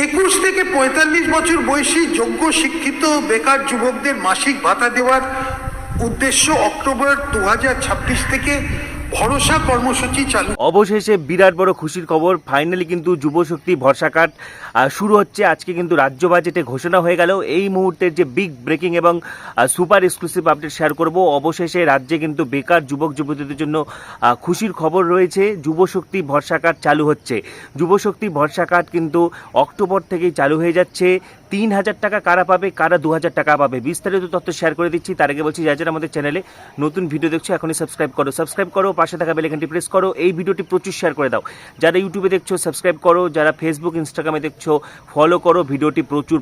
21 থেকে 45 বছর বয়সী যোগ্য শিক্ষিত বেকার যুবকদের মাসিক ভাতা দেওয়ার উদ্দেশ্য অক্টোবর 2026 থেকে ভরসা কর্মসূচি চালু। অবশেষে বিরাট বড় খুশির খবর, ফাইনালি কিন্তু যুবশক্তি ভরসা কার্ড শুরু হচ্ছে। আজকে কিন্তু রাজ্য বাজেটে ঘোষণা হয়ে গেল। এই মুহূর্তের যে বিগ ব্রেকিং এবং সুপার এক্সক্লুসিভ আপডেট শেয়ার করব। অবশেষে রাজ্যে কিন্তু বেকার যুবক যুবতীদের জন্য খুশির খবর রয়েছে। যুবশক্তি ভরসা কার্ড চালু হচ্ছে। যুবশক্তি ভরসা কার্ড কিন্তু অক্টোবর থেকেই চালু হয়ে যাচ্ছে। 3000 টাকা কারা পাবে, কারা 2000 টাকা পাবে, বিস্তারিত তথ্য শেয়ার করে দিচ্ছি। তার আগে বলছি, যারা আমাদের চ্যানেলে নতুন ভিডিও দেখছো এখনই সাবস্ক্রাইব করো, পাশে থাকা বেল আইকনটি প্রেস করো, এই ভিডিওটি প্রচুর শেয়ার করে দাও। যারা ইউটিউবে দেখছো সাবস্ক্রাইব করো, যারা ফেসবুক ইনস্টাগ্রামে দেখছো ফলো করো, ভিডিওটি প্রচুর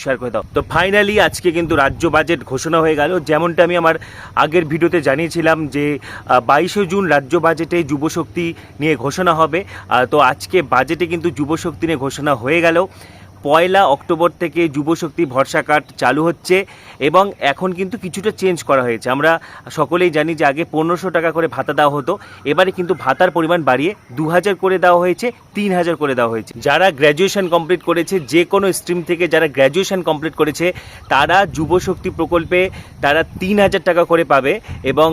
শেয়ার করে দাও। তো ফাইনালি আজকে কিন্তু রাজ্য বাজেট ঘোষণা হয়ে গেল। যেমনটা আমি আমার আগের ভিডিওতে জানিয়েছিলাম যে 22শে জুন রাজ্য বাজেটে যুবশক্তি নিয়ে ঘোষণা হবে। তো আজকে বাজেটে কিন্তু যুবশক্তি নিয়ে ঘোষণা হয়ে গেল। 1 অক্টোবর থেকে যুবশক্তি ভরসা কার্ড চালু হচ্ছে এবং এখন কিন্তু কিছুটা চেঞ্জ করা হয়েছে। আমরা সকলেই জানি যে আগে 1500 টাকা করে ভাতা দেওয়া হতো, এবারে কিন্তু ভাতার পরিমাণ বাড়িয়ে 2000 করে দেওয়া হয়েছে, 3000 করে দেওয়া হয়েছে। যারা গ্র্যাজুয়েশন কমপ্লিট করেছে, যে কোনো স্ট্রিম থেকে যারা গ্র্যাজুয়েশন কমপ্লিট করেছে তারা যুবশক্তি প্রকল্পে তারা 3000 টাকা করে পাবে এবং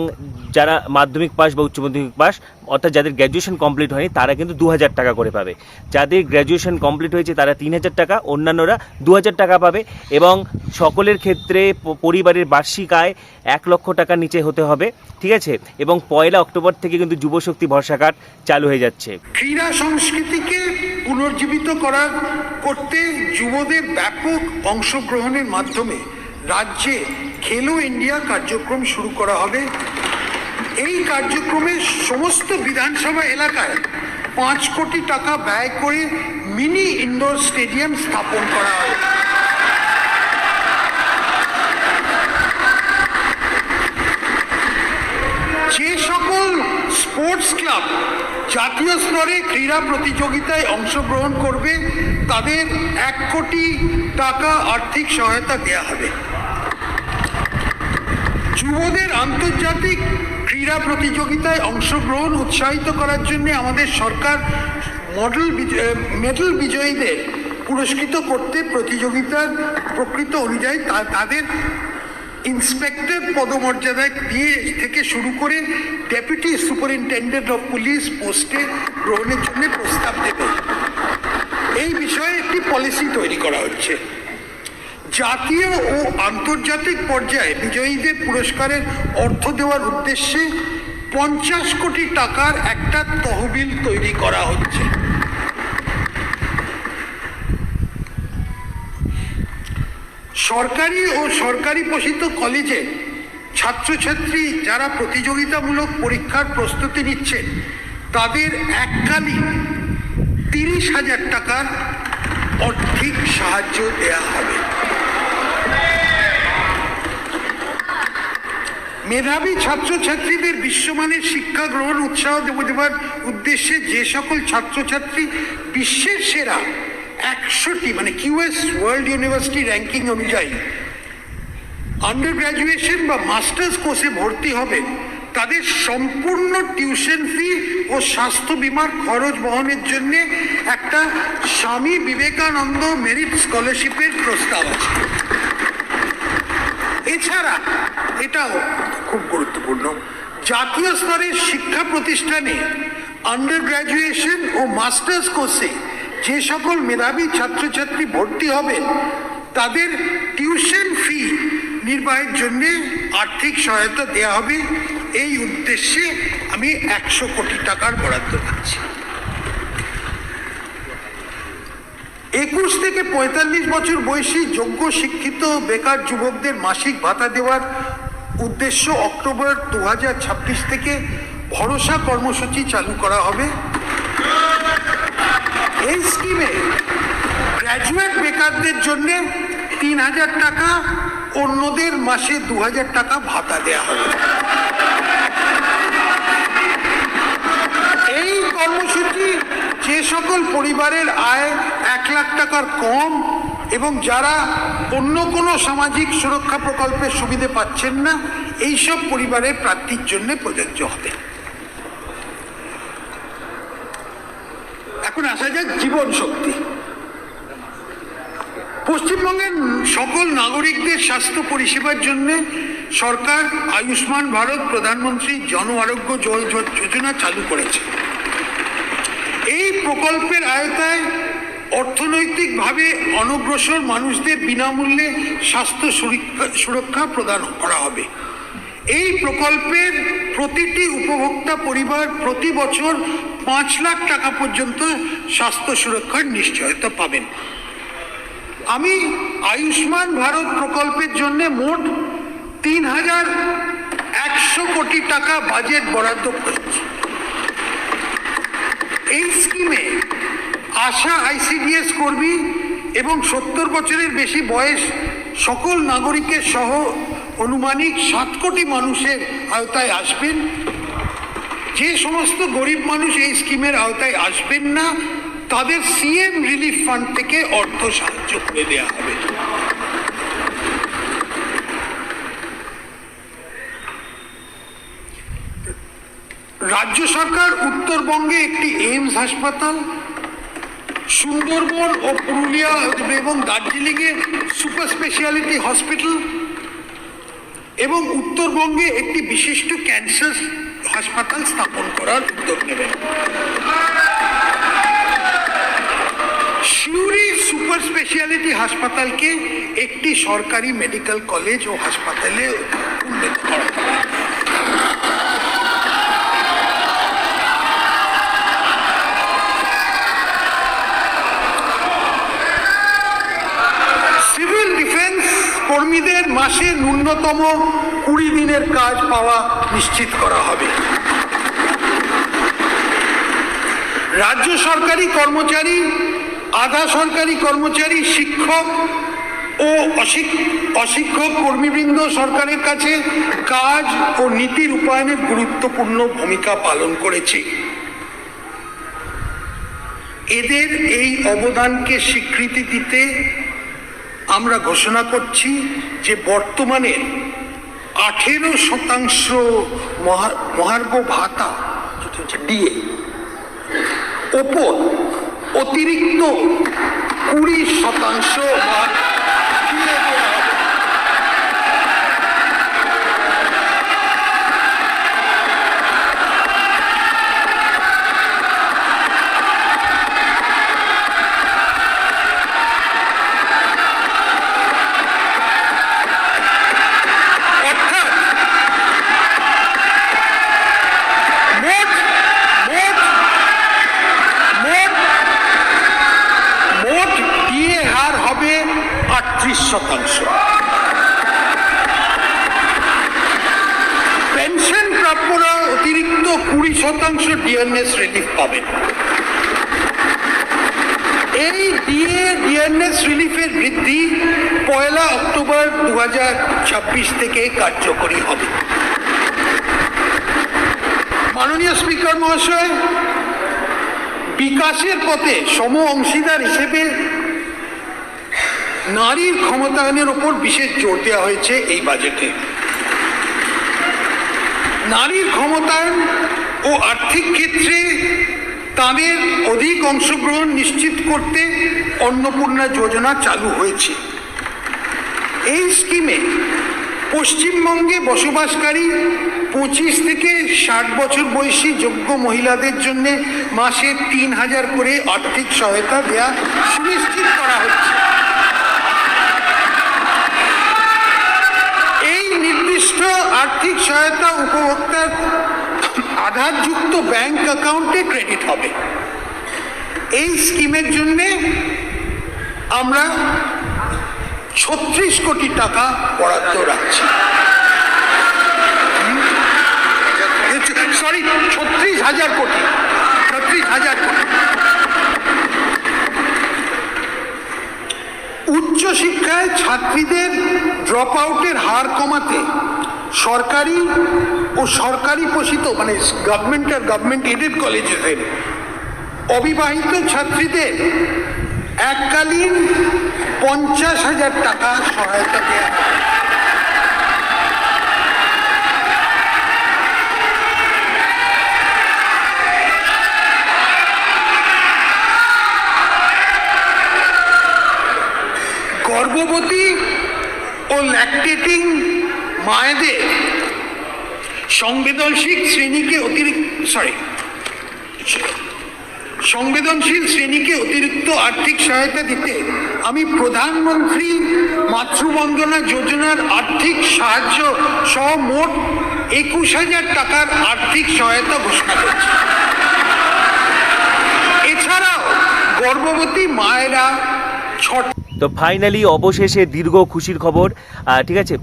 যারা মাধ্যমিক পাস বা উচ্চ মাধ্যমিক পাস অর্থাৎ যাদের গ্র্যাজুয়েশন কমপ্লিট হয়নি তারা কিন্তু 2000 টাকা করে পাবে। যাদের গ্র্যাজুয়েশন কমপ্লিট হয়েছে তারা 3000 টাকা, অন্যান্যরা 2000 টাকা পাবে এবং সকলের ক্ষেত্রে পরিবারের বার্ষিক আয় 1 লক্ষ টাকার নিচে হতে হবে, ঠিক আছে। এবং 1 অক্টোবর থেকে কিন্তু যুবশক্তি ভরসা কার্ড চালু হয়ে যাচ্ছে। ক্রীড়া সংস্কৃতিকে পুনর্জীবিত করতে যুবদের ব্যাপক অংশগ্রহণের মাধ্যমে রাজ্যে খেলো ইন্ডিয়া কার্যক্রম শুরু করা হবে। এই কার্যক্রমে সমস্ত বিধানসভা এলাকায় 5 কোটি টাকা ব্যয় করে মিনি ইনডোর স্টেডিয়াম স্থাপন করা হবে। যে সকল স্পোর্টস ক্লাব জাতীয় স্তরে ক্রীড়া প্রতিযোগিতায় অংশগ্রহণ করবে তাদের 1 কোটি টাকা আর্থিক সহায়তা দেওয়া হবে। যুবদের আন্তর্জাতিক ক্রীড়া প্রতিযোগিতায় অংশগ্রহণ উৎসাহিত করার জন্য আমাদের সরকার মেডেল বিজয়ীদের পুরস্কৃত করতে প্রতিযোগিতার প্রকৃত অনুযায়ী তাদের ইন্সপেক্টর পদমর্যাদায় দিয়ে থেকে শুরু করে ডেপুটি সুপারিনটেন্ডেন্ট অফ পুলিশ পোস্টে গ্রহণের জন্য প্রস্তাব দেবে। এই বিষয়ে একটি পলিসি তৈরি করা হচ্ছে। জাতীয় ও আন্তর্জাতিক পর্যায়ে বিজয়ীদের পুরস্কারের অর্থ দেওয়ার উদ্দেশ্যে 50 কোটি টাকার একটা তহবিল তৈরি করা হচ্ছে। সরকারি ও সরকারি পোষিত কলেজে ছাত্রছাত্রী যারা প্রতিযোগিতামূলক পরীক্ষার প্রস্তুতি নিচ্ছেন তাদের এককালীন 30,000 টাকার আর্থিক সাহায্য দেওয়া হবে। মেধাবী ছাত্রছাত্রীদের বিশ্বমানের শিক্ষা গ্রহণ উৎসাহ দেওয়ার উদ্দেশ্যে যে সকল ছাত্রছাত্রী বিশ্বের সেরা 100টি মানে কিউএস ওয়ার্ল্ড ইউনিভার্সিটি র্যাঙ্কিং অনুযায়ী আন্ডার গ্র্যাজুয়েশন বা মাস্টার্স কোর্সে ভর্তি হবে তাদের সম্পূর্ণ টিউশন ফি ও স্বাস্থ্য বিমার খরচ বহনের জন্য একটা স্বামী বিবেকানন্দ মেরিট স্কলারশিপের প্রস্তাব আছে। এছাড়া এটাও খুব গুরুত্বপূর্ণ, জাতীয় স্তরের শিক্ষা প্রতিষ্ঠানে আন্ডার গ্র্যাজুয়েশন ও মাস্টার্স কোর্সে যে সকল মেধাবী ছাত্রছাত্রী ভর্তি হবেন তাদের টিউশন ফি নির্বাহের জন্য আর্থিক সহায়তা দেওয়া হবে। এই উদ্দেশ্যে আমি 100 কোটি টাকার বরাদ্দ দিচ্ছি। 21 থেকে 45 বছর বয়সী যোগ্য শিক্ষিত বেকার যুবকদের মাসিক ভাতা দেওয়ার উদ্দেশ্য অক্টোবর 2026 থেকে ভরসা কর্মসূচি চালু করা হবে। এই স্কিমে গ্র্যাজুয়েট বেকারদের জন্য 3000 টাকা, অন্যদের মাসে 2000 টাকা ভাতা দেওয়া হবে। এই কর্মসূচি যে সকল পরিবারের আয় 1 লাখ টাকার কম এবং যারা অন্য কোনো সামাজিক সুরক্ষা প্রকল্পের সুবিধে পাচ্ছেন না এইসব পরিবারের প্রার্থীর জন্য প্রযোজ্য হবে। এখন আসা যাক জীবন শক্তি। পশ্চিমবঙ্গের সকল নাগরিকদের স্বাস্থ্য পরিষেবার জন্য সরকার আয়ুষ্মান ভারত প্রধানমন্ত্রী জন আরোগ্য যোজনা চালু করেছে। এই প্রকল্পের আওতায় অর্থনৈতিকভাবে অনগ্রসর মানুষদের বিনামূল্যে স্বাস্থ্য সুরক্ষা প্রদান করা হবে। এই প্রকল্পের প্রতিটি উপভোক্তা পরিবার প্রতি বছর 5 লাখ টাকা পর্যন্ত স্বাস্থ্য সুরক্ষার নিশ্চয়তা পাবেন। আমি আয়ুষ্মান ভারত প্রকল্পের জন্য মোট 3,100 কোটি টাকা বাজেট বরাদ্দ করেছি। এই স্কিমে আশা আইসিডিএস কর্মী এবং 70 বছরের বেশি বয়স সকল নাগরিকের সহ অনুমানিক 7 কোটি মানুষের আওতায় আসবেন। যে সমস্ত গরিব মানুষ এই স্কিমের আওতায় আসবেন না, তাদের সিএম রিলিফ ফান্ড থেকে অর্থ সাহায্য করে দেওয়া হবে। রাজ্য সরকার উত্তরবঙ্গে একটি এইমস হাসপাতাল, সুন্দরবন ও পুরুলিয়া এবং দার্জিলিংয়ে সুপার স্পেশালিটি হসপিটাল এবং উত্তরবঙ্গে একটি বিশিষ্ট ক্যান্সার হাসপাতাল স্থাপন করার উদ্যোগ নেবেন। সিউড়ি সুপার স্পেশালিটি হাসপাতালকে একটি সরকারি মেডিকেল কলেজ ও হাসপাতালে উন্নীত করা হবে। সিভিল ডিফেন্স কর্মীদের মাসে ন্যূনতম 20 দিনের কাজ পাওয়া নিশ্চিত করা হবে। রাজ্য সরকারি কর্মচারী, আধা সরকারি কর্মচারী, শিক্ষক ও অশিক্ষক কর্মীবৃন্দ সরকারের কাছে কাজ ও নীতি রূপায়ণের গুরুত্বপূর্ণ ভূমিকা পালন করেছে। এদের এই অবদানকে স্বীকৃতি দিতে আমরা ঘোষণা করছি যে বর্তমানে 18% মহার্ঘ ভাতা দিয়ে ওপর অতিরিক্ত 20% পেনশন প্রাপ্যরা অতিরিক্ত 20% ডিএনএস রিলিফ পাবেন। এই ডিএনএস রিলিফের বৃদ্ধি 1 অক্টোবর 2026 থেকে কার্যকরী হবে। মাননীয় স্পিকার মহাশয়, বিকাশের পথে সম অংশীদার হিসেবে নারীর ক্ষমতায়নের উপর বিশেষ জোর দেওয়া হয়েছে এই বাজেটে। নারীর ক্ষমতায়ন ও আর্থিক ক্ষেত্রে তাদের অধিক অংশগ্রহণ নিশ্চিত করতে অন্নপূর্ণা যোজনা চালু হয়েছে। এই স্কিমে পশ্চিমবঙ্গে বসবাসকারী 25 থেকে 60 বছর বয়সী যোগ্য মহিলাদের জন্য মাসে 3,000 করে আর্থিক সহায়তা দেওয়া সুনিশ্চিত করা হচ্ছে। এই নির্দিষ্ট আর্থিক সহায়তা উপভোক্তার আধারযুক্ত ব্যাংক অ্যাকাউন্টে ক্রেডিট হবে। এই স্কিমের জন্য আমরা 36 কোটি টাকা বরাদ্দ রাখছি। 36,000 কোটি। উচ্চশিক্ষায় ছাত্রীদের ড্রপ আউটের হার কমাতে সরকারি ও সরকারি পোষিত মানে গভর্নমেন্ট এডেড কলেজের অবিবাহিত ছাত্রীদের এককালীন 50,000 টাকা সহায়তা দেওয়া। গর্ভবতী ও ল্যাকটেটিং মায়েদের সংবেদনশীল শ্রেণীকে অতিরিক্ত আর্থিক সহায়তা দিতে আমি প্রধানমন্ত্রী মাতৃবন্দনা যোজনার আর্থিক সাহায্য সহ মোট 21,000 টাকার আর্থিক সহায়তা ঘোষণা করছি। এছাড়াও গর্ভবতী মায়েরা তো ফাইনালি অবশেষে দীর্ঘ খুশির খবর, ঠিক আছে।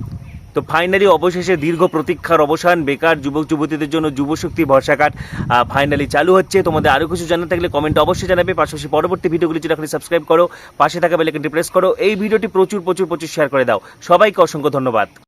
তো ফাইনালি অবশেষে দীর্ঘ প্রতীক্ষার অবসান, বেকার যুবক যুবতীদের জন্য যুবশক্তি ভরসা কার্ড ফাইনালি চালু হচ্ছে। তোমাদের আরও কিছু জানা থাকলে কমেন্টে অবশ্যই জানাবে। পাশাপাশি পরবর্তী ভিডিওগুলি জন্য এখানে সাবস্ক্রাইব করো, পাশে থাকা বেল আইকনটি প্রেস করো, এই ভিডিওটি প্রচুর শেয়ার করে দাও। সবাইকে অসংখ্য ধন্যবাদ।